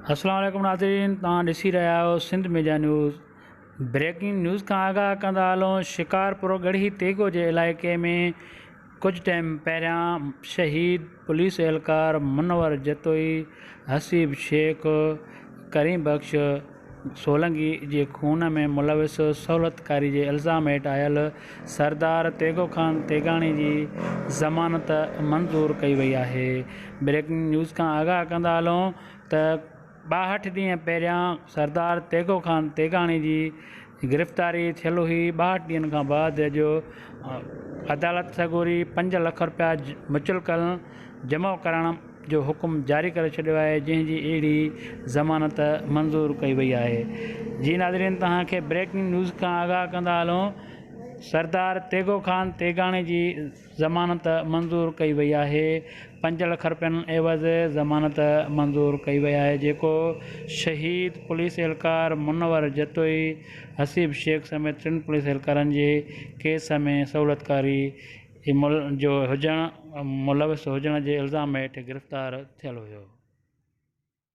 अस्सलाम वालेकुम नाज़रीन, तव्हां ॾिसी रहिया आहियो Sindh media news. Breaking news खां आगाह कंदा हलूं। शिकारपुर गढ़ी तेगो जे इलाइक़े में कुछ टाइम पहिरियां शहीद पुलिस एहलकार मुनवर जतोई, हसीब शेख, करीम बख्श सोलंगी जे खून में मुलविस सहूलतकारी जे इल्ज़ाम हेठि आयल सरदार तेगो खान तेगाणी जी ज़मानत मंज़ूर कई वई आहे। ब्रेकिंग न्यूज़ खां आगाह कंदा हलूं त 62 ॾींहं पहिरियां सरदार तेगो खान तेगाणी जी गिरफ़्तारी थियल हुई। 62 ॾींहंनि खां बाद जो अदालत सगोरी 5 लख रुपया मुचलकल जमा करण जो हुकुम जारी करे छॾियो आहे, जंहिंजी अहिड़ी ज़मानत मंज़ूर कई वई आहे। जी नाज़रीन, तव्हांखे ब्रेकिंग न्यूज़ खां आगाह कंदा हलूं। सरदार तेगो खान तेगाणी जी ज़मानत मंज़ूर कई वई आहे। 5 लख रुपयनि एवज़ ज़मानत मंज़ूर कई वई आहे, जेको शहीद पुलिस एहलकार मुनवर जतोई, हसीब शेख समेत 3 पुलिस एहलकारनि जे केस में सहूलतकारी जो हुजण मुलविस हुजण जे इल्ज़ाम हेठि गिरफ़्तार थियल हुयो।